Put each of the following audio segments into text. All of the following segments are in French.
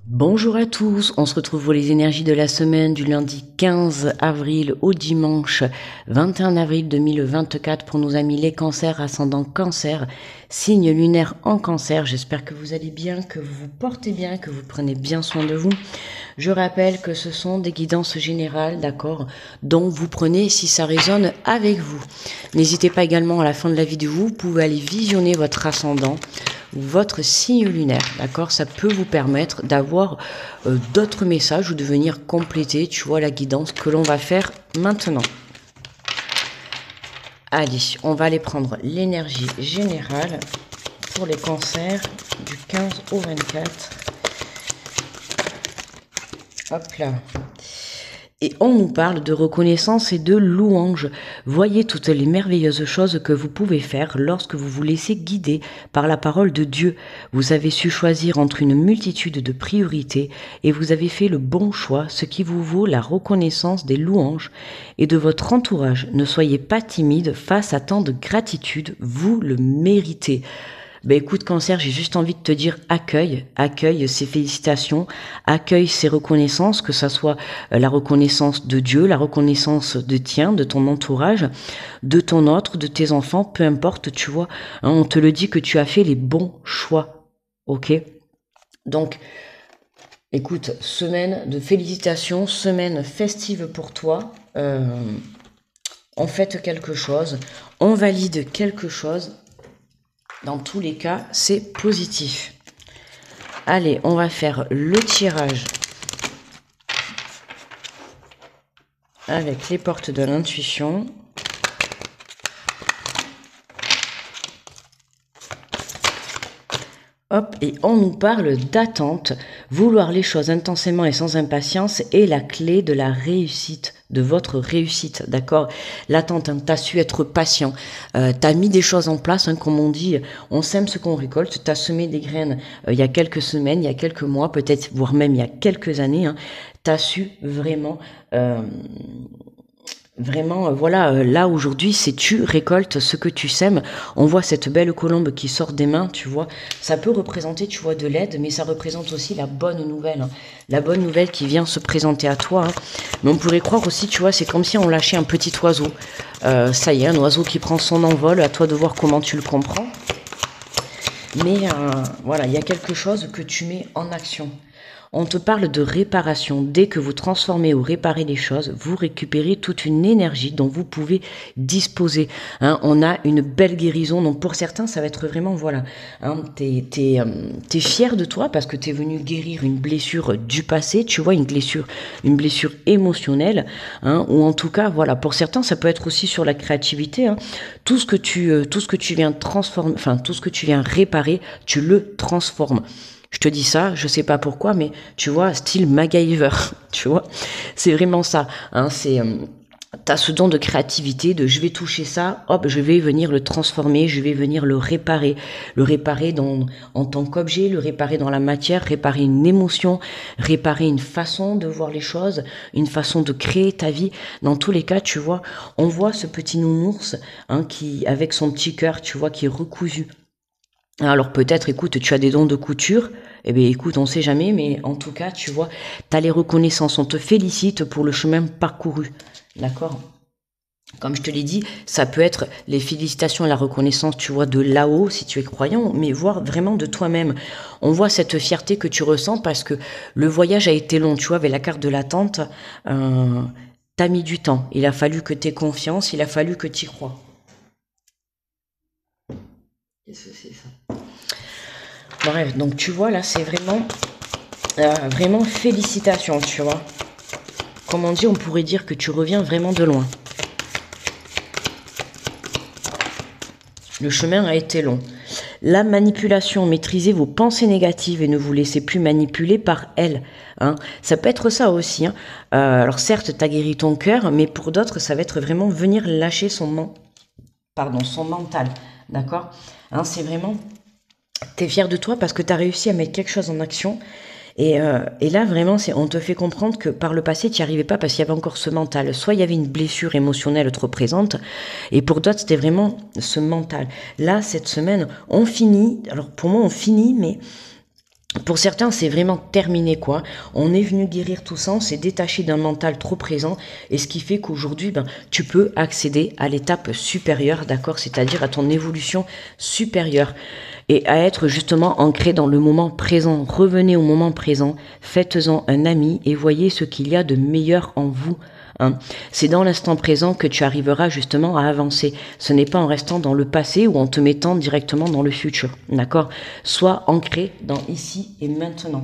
Bonjour à tous, on se retrouve pour les énergies de la semaine du lundi 15 avril au dimanche 21 avril 2024 pour nos amis les cancers, ascendant cancer, signe lunaire en cancer. J'espère que vous allez bien, que vous vous portez bien, que vous prenez bien soin de vous. Je rappelle que ce sont des guidances générales, d'accord, dont vous prenez si ça résonne avec vous. N'hésitez pas également à la fin de la vidéo, vous pouvez aller visionner votre ascendant, votre signe lunaire, d'accord. Ça peut vous permettre d'avoir d'autres messages ou de venir compléter, tu vois, la guidance que l'on va faire maintenant. Allez, on va aller prendre l'énergie générale pour les cancers du 15 au 24. Hop là. Et on nous parle de reconnaissance et de louange. Voyez toutes les merveilleuses choses que vous pouvez faire lorsque vous vous laissez guider par la parole de Dieu. Vous avez su choisir entre une multitude de priorités et vous avez fait le bon choix, ce qui vous vaut la reconnaissance des louanges et de votre entourage. Ne soyez pas timide face à tant de gratitude, vous le méritez. Ben écoute cancer, j'ai juste envie de te dire accueille ces félicitations, accueille ces reconnaissances, que ça soit la reconnaissance de Dieu, la reconnaissance de tien, de ton entourage, de ton autre, de tes enfants, peu importe, tu vois, hein, on te le dit que tu as fait les bons choix, ok? Donc, écoute, semaine de félicitations, semaine festive pour toi, on fête quelque chose, on valide quelque chose. Dans tous les cas, c'est positif. Allez, on va faire le tirage avec les portes de l'intuition. Hop, et on nous parle d'attente. Vouloir les choses intensément et sans impatience est la clé de la réussite, de votre réussite, d'accord? L'attente, hein, t'as su être patient, t'as mis des choses en place, hein, comme on dit, on sème ce qu'on récolte, t'as semé des graines il y a quelques semaines, il y a quelques mois, peut-être, voire même il y a quelques années, hein, t'as su vraiment... voilà, là aujourd'hui, c'est tu récoltes ce que tu sèmes. On voit cette belle colombe qui sort des mains, tu vois. Ça peut représenter, tu vois, de l'aide, mais ça représente aussi la bonne nouvelle, hein. La bonne nouvelle qui vient se présenter à toi, hein. Mais on pourrait croire aussi, tu vois, c'est comme si on lâchait un petit oiseau. Ça y est, un oiseau qui prend son envol, à toi de voir comment tu le comprends. Mais voilà, il y a quelque chose que tu mets en action. On te parle de réparation. Dès que vous transformez ou réparez les choses, vous récupérez toute une énergie dont vous pouvez disposer. Hein, on a une belle guérison. Donc pour certains, ça va être vraiment, voilà, hein, t'es fier de toi parce que t'es venu guérir une blessure du passé, tu vois, une blessure émotionnelle. Hein, ou en tout cas, voilà, pour certains, ça peut être aussi sur la créativité. Hein. Tout ce que tu viens transformer, enfin tout ce que tu viens réparer, tu le transformes. Je te dis ça, je sais pas pourquoi, mais tu vois, style MacGyver, tu vois, c'est vraiment ça. Hein, t'as ce don de créativité, de je vais toucher ça, hop, je vais venir le transformer, je vais venir le réparer en tant qu'objet, le réparer dans la matière, réparer une émotion, réparer une façon de voir les choses, une façon de créer ta vie. Dans tous les cas, tu vois, on voit ce petit nounours, hein, qui avec son petit cœur, tu vois, qui est recousu. Alors peut-être, écoute, tu as des dons de couture, eh bien écoute, on sait jamais, mais en tout cas, tu vois, tu as les reconnaissances, on te félicite pour le chemin parcouru, d'accord? Comme je te l'ai dit, ça peut être les félicitations et la reconnaissance, tu vois, de là-haut, si tu es croyant, mais voir vraiment de toi-même. On voit cette fierté que tu ressens parce que le voyage a été long, tu vois, avec la carte de l'attente, t'as mis du temps. Il a fallu que tu aies confiance, il a fallu que tu y crois. Qu'est-ce que c'est ça? Bref, donc tu vois, là, c'est vraiment félicitations, tu vois. Comme on dit, on pourrait dire que tu reviens vraiment de loin. Le chemin a été long. La manipulation, maîtrisez vos pensées négatives et ne vous laissez plus manipuler par elles. Hein. Ça peut être ça aussi. Hein. Alors certes, tu as guéri ton cœur, mais pour d'autres, ça va être vraiment venir lâcher son mental. D'accord, hein, c'est vraiment... T'es fier de toi parce que t'as réussi à mettre quelque chose en action. Et là, vraiment, on te fait comprendre que par le passé, tu n'y arrivais pas parce qu'il y avait encore ce mental. Soit il y avait une blessure émotionnelle trop présente, et pour d'autres, c'était vraiment ce mental. Là, cette semaine, on finit. Alors, pour moi, on finit, mais Pour certains, c'est vraiment terminé, quoi. On est venu guérir tout ça, on s'est détaché d'un mental trop présent, et ce qui fait qu'aujourd'hui, ben, tu peux accéder à l'étape supérieure, d'accord? C'est-à-dire à ton évolution supérieure, et à être justement ancré dans le moment présent. Revenez au moment présent, faites-en un ami, et voyez ce qu'il y a de meilleur en vous. Hein. C'est dans l'instant présent que tu arriveras justement à avancer. Ce n'est pas en restant dans le passé ou en te mettant directement dans le futur. D'accord? Sois ancré dans ici et maintenant.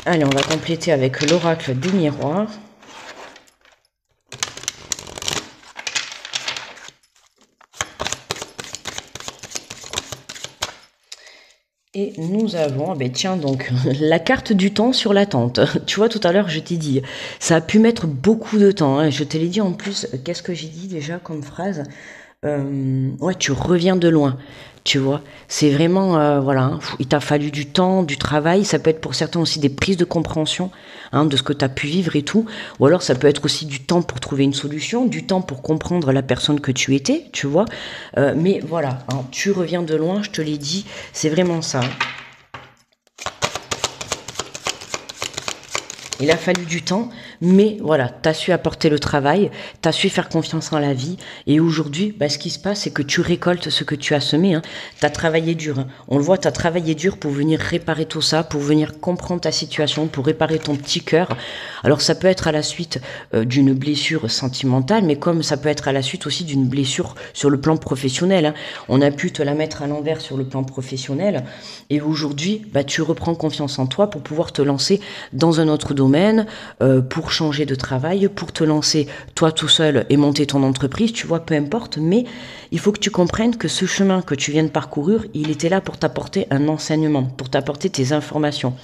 Allez, on va compléter avec l'oracle des miroirs. Et nous avons, ben tiens donc, la carte du temps sur l'attente. Tu vois, tout à l'heure, je t'ai dit, ça a pu mettre beaucoup de temps. Hein. Je te l'ai dit en plus, qu'est-ce que j'ai dit déjà comme phrase? Ouais, tu reviens de loin, tu vois. C'est vraiment, voilà, hein, il t'a fallu du temps, du travail. Ça peut être pour certains aussi des prises de compréhension hein, de ce que tu as pu vivre et tout. Ou alors ça peut être aussi du temps pour trouver une solution, du temps pour comprendre la personne que tu étais, tu vois. Mais voilà, hein, tu reviens de loin, je te l'ai dit, c'est vraiment ça. Il a fallu du temps, mais voilà, tu as su apporter le travail, tu as su faire confiance en la vie, et aujourd'hui, bah, ce qui se passe, c'est que tu récoltes ce que tu as semé, hein. Tu as travaillé dur, hein. On le voit, tu as travaillé dur pour venir réparer tout ça, pour venir comprendre ta situation, pour réparer ton petit cœur. Alors ça peut être à la suite d'une blessure sentimentale, mais comme ça peut être à la suite aussi d'une blessure sur le plan professionnel, hein. On a pu te la mettre à l'envers sur le plan professionnel, et aujourd'hui, bah, tu reprends confiance en toi pour pouvoir te lancer dans un autre domaine, pour changer de travail, pour te lancer toi tout seul et monter ton entreprise, tu vois, peu importe, mais il faut que tu comprennes que ce chemin que tu viens de parcourir, il était là pour t'apporter un enseignement, pour t'apporter tes informations.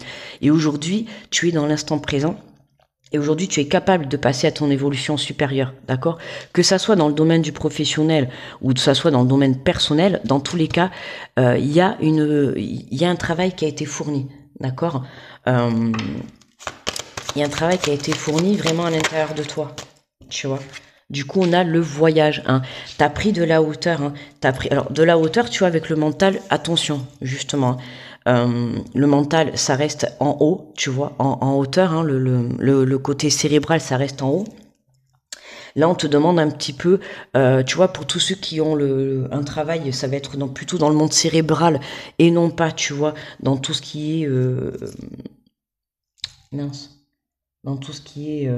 Et aujourd'hui, tu es dans l'instant présent. Et aujourd'hui, tu es capable de passer à ton évolution supérieure, d'accord? Que ça soit dans le domaine du professionnel ou que ça soit dans le domaine personnel, dans tous les cas, il y a un travail qui a été fourni, d'accord? Il y a un travail qui a été fourni vraiment à l'intérieur de toi, tu vois. Du coup, on a le voyage. Hein. Tu as pris de la hauteur. Hein. Alors, de la hauteur, tu vois, avec le mental, attention, justement. Le mental, ça reste en haut, tu vois, en hauteur. Hein. Le côté cérébral, ça reste en haut. Là, on te demande un petit peu, tu vois, pour tous ceux qui ont un travail, ça va être plutôt dans le monde cérébral et non pas, tu vois, dans tout ce qui est... mince. Dans tout ce qui est...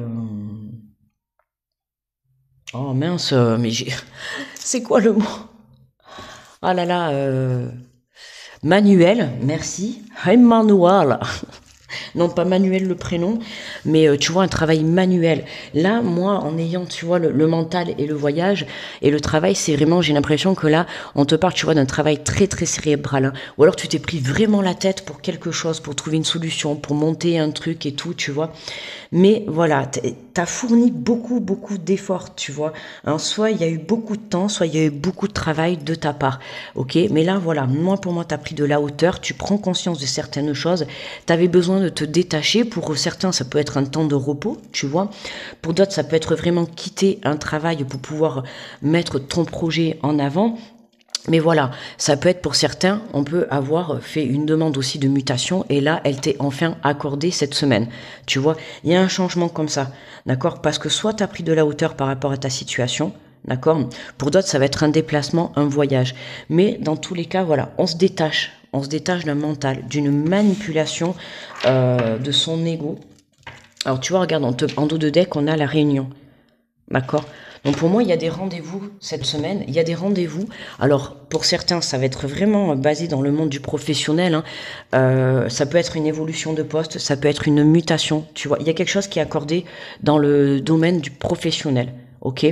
Oh mince, mais j'ai... C'est quoi le mot? Ah là là, Manuel, merci. Emmanuel. Non, pas Manuel le prénom, mais tu vois, un travail manuel. Là, moi, en ayant, tu vois, le mental et le voyage, et le travail, c'est vraiment, j'ai l'impression que là, on te parle, tu vois, d'un travail très, très cérébral. Hein. Ou alors, tu t'es pris vraiment la tête pour quelque chose, pour trouver une solution, pour monter un truc et tout, tu vois. Mais voilà, t'as fourni beaucoup, beaucoup d'efforts, tu vois. Hein, soit il y a eu beaucoup de temps, soit il y a eu beaucoup de travail de ta part, ok. Mais là, voilà, pour moi, t'as pris de la hauteur, tu prends conscience de certaines choses, t'avais besoin de te détacher. Pour certains, ça peut être un temps de repos, tu vois. Pour d'autres, ça peut être vraiment quitter un travail pour pouvoir mettre ton projet en avant. Mais voilà, ça peut être pour certains, on peut avoir fait une demande aussi de mutation et là, elle t'est enfin accordée cette semaine. Tu vois, il y a un changement comme ça, d'accord? Parce que soit tu as pris de la hauteur par rapport à ta situation, d'accord? Pour d'autres, ça va être un déplacement, un voyage. Mais dans tous les cas, voilà, on se détache. On se détache d'un mental, d'une manipulation de son ego. Alors tu vois, regarde, en dos de deck, on a la réunion. D'accord? Donc pour moi, il y a des rendez-vous cette semaine. Il y a des rendez-vous. Alors pour certains, ça va être vraiment basé dans le monde du professionnel. Hein. Ça peut être une évolution de poste, ça peut être une mutation. Tu vois, il y a quelque chose qui est accordé dans le domaine du professionnel. Ok,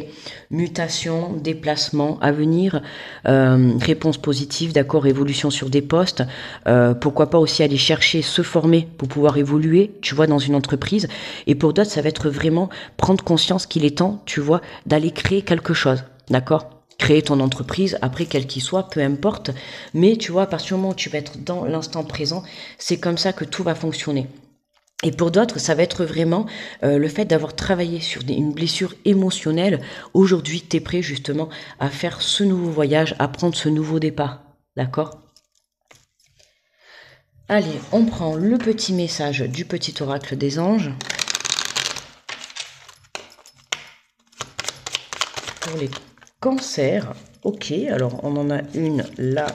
mutation, déplacement à venir, réponse positive, d'accord, évolution sur des postes, pourquoi pas aussi aller chercher, se former pour pouvoir évoluer, tu vois, dans une entreprise. Et pour d'autres, ça va être vraiment prendre conscience qu'il est temps, tu vois, d'aller créer quelque chose, d'accord, créer ton entreprise, après quel qu'il soit, peu importe. Mais tu vois, à partir du moment où tu vas être dans l'instant présent, c'est comme ça que tout va fonctionner. Et pour d'autres, ça va être vraiment le fait d'avoir travaillé sur une blessure émotionnelle. Aujourd'hui, tu es prêt justement à faire ce nouveau voyage, à prendre ce nouveau départ. D'accord? Allez, on prend le petit message du petit oracle des anges. Pour les cancers, ok, alors on en a une là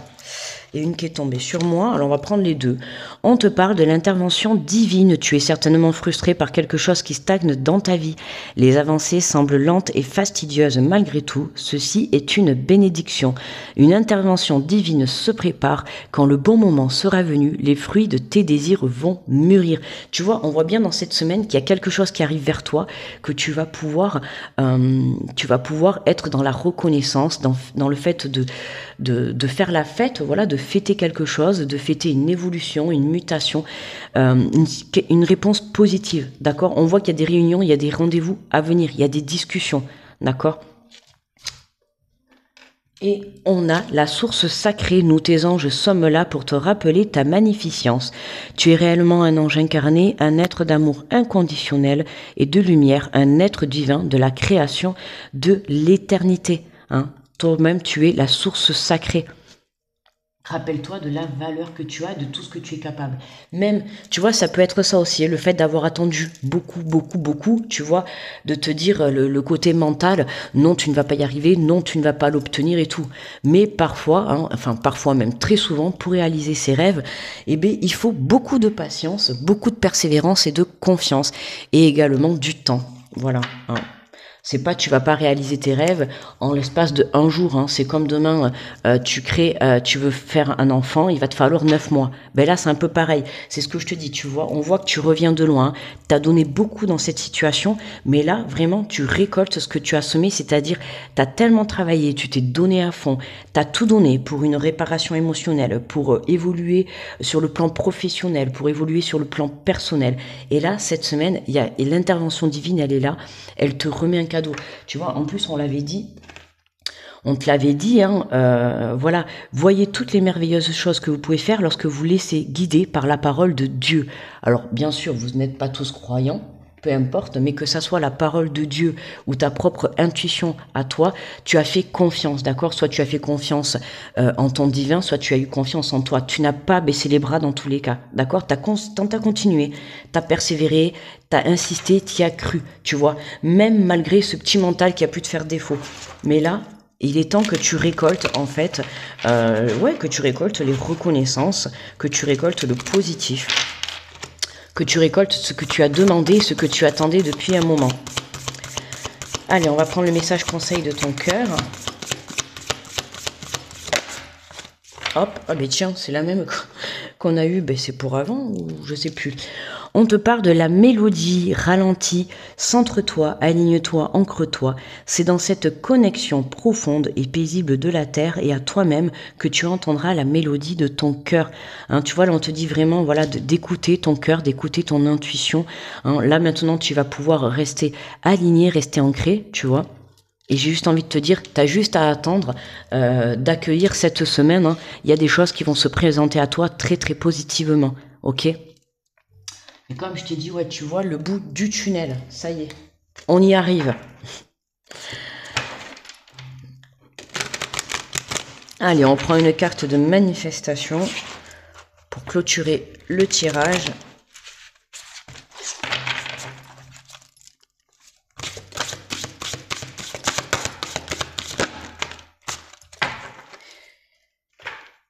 et une qui est tombée sur moi. Alors on va prendre les deux. On te parle de l'intervention divine. Tu es certainement frustré par quelque chose qui stagne dans ta vie. Les avancées semblent lentes et fastidieuses malgré tout. Ceci est une bénédiction. Une intervention divine se prépare. Quand le bon moment sera venu, les fruits de tes désirs vont mûrir. Tu vois, on voit bien dans cette semaine qu'il y a quelque chose qui arrive vers toi, que tu vas pouvoir être dans la reconnaissance, dans le fait de faire la fête, voilà, de fêter quelque chose, de fêter une évolution, une mutation, une réponse positive, d'accord? On voit qu'il y a des réunions, il y a des rendez-vous à venir, il y a des discussions, d'accord? Et on a la source sacrée. Nous, tes anges, sommes là pour te rappeler ta magnificence. Tu es réellement un ange incarné, un être d'amour inconditionnel et de lumière, un être divin de la création de l'éternité. Hein. Toi-même, tu es la source sacrée. Rappelle-toi de la valeur que tu as, de tout ce que tu es capable. Même, tu vois, ça peut être ça aussi, le fait d'avoir attendu beaucoup, tu vois, de te dire le côté mental, non, tu ne vas pas y arriver, non, tu ne vas pas l'obtenir et tout. Mais parfois, hein, enfin parfois même très souvent, pour réaliser ses rêves, eh bien, il faut beaucoup de patience, beaucoup de persévérance et de confiance, et également du temps. Voilà. Hein. C'est pas, tu vas pas réaliser tes rêves en l'espace de un jour. Hein. C'est comme demain, tu veux faire un enfant, il va te falloir 9 mois. Ben là, c'est un peu pareil. C'est ce que je te dis, tu vois. On voit que tu reviens de loin. Tu as donné beaucoup dans cette situation, mais là, vraiment, tu récoltes ce que tu as semé, c'est-à-dire, tu as tellement travaillé, tu t'es donné à fond, tu as tout donné pour une réparation émotionnelle, pour évoluer sur le plan professionnel, pour évoluer sur le plan personnel. Et là, cette semaine, et l'intervention divine, elle est là. Elle te remet un cadeau. Tu vois, en plus, on te l'avait dit, hein, voilà, voyez toutes les merveilleuses choses que vous pouvez faire lorsque vous laissez guider par la parole de Dieu. Alors, bien sûr, vous n'êtes pas tous croyants, peu importe, mais que ça soit la parole de Dieu ou ta propre intuition à toi, tu as fait confiance, d'accord? Soit tu as fait confiance en ton divin, soit tu as eu confiance en toi. Tu n'as pas baissé les bras dans tous les cas, d'accord? T'as continué, t'as persévéré, t'as insisté, t'y as cru, tu vois? Même malgré ce petit mental qui a pu te faire défaut. Mais là, il est temps que tu récoltes, en fait, que tu récoltes les reconnaissances, que tu récoltes le positif, que tu récoltes ce que tu as demandé, ce que tu attendais depuis un moment. Allez, on va prendre le message conseil de ton cœur. Hop, ah ben tiens, c'est la même qu'on a eue, ben c'est pour avant ou je sais plus. On te parle de la mélodie, ralentis, centre-toi, aligne-toi, ancre-toi. C'est dans cette connexion profonde et paisible de la terre et à toi-même que tu entendras la mélodie de ton cœur. Hein, tu vois, là on te dit vraiment voilà, d'écouter ton cœur, d'écouter ton intuition. Hein, là maintenant tu vas pouvoir rester aligné, rester ancré, tu vois. Et j'ai juste envie de te dire, tu as juste à attendre d'accueillir cette semaine. Hein. Il y a des choses qui vont se présenter à toi très très positivement, ok? Et comme je t'ai dit, ouais, tu vois le bout du tunnel, ça y est, on y arrive. Allez, on prend une carte de manifestation pour clôturer le tirage.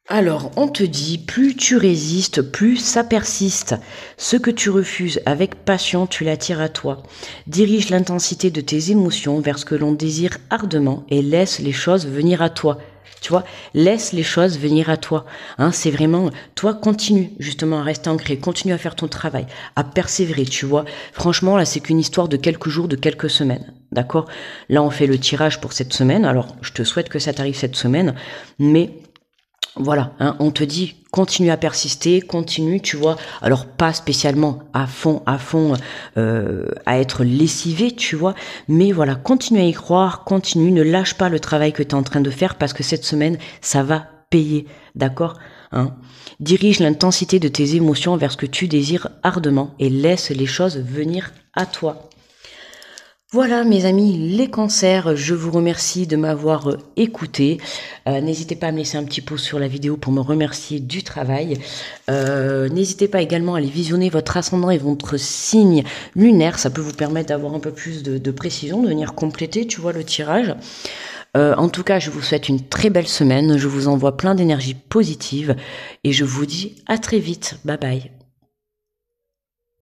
Alors, on te dit, plus tu résistes, plus ça persiste. Ce que tu refuses avec passion, tu l'attires à toi. Dirige l'intensité de tes émotions vers ce que l'on désire ardemment et laisse les choses venir à toi. Tu vois, laisse les choses venir à toi. Hein, c'est vraiment, toi, continue justement à rester ancré, continue à faire ton travail, à persévérer, tu vois. Franchement, là, c'est qu'une histoire de quelques jours, de quelques semaines. D'accord? Là, on fait le tirage pour cette semaine. Alors, je te souhaite que ça t'arrive cette semaine, mais voilà, hein, on te dit continue à persister, continue, tu vois. Alors pas spécialement à fond, à être lessivé, tu vois. Mais voilà, continue à y croire, continue, ne lâche pas le travail que tu es en train de faire parce que cette semaine, ça va payer, d'accord? hein. Dirige l'intensité de tes émotions vers ce que tu désires ardemment et laisse les choses venir à toi. Voilà mes amis, les cancers, je vous remercie de m'avoir écouté. N'hésitez pas à me laisser un petit pouce sur la vidéo pour me remercier du travail. N'hésitez pas également à aller visionner votre ascendant et votre signe lunaire. Ça peut vous permettre d'avoir un peu plus de précision, de venir compléter, tu vois, le tirage. En tout cas, je vous souhaite une très belle semaine. Je vous envoie plein d'énergie positive et je vous dis à très vite. Bye bye.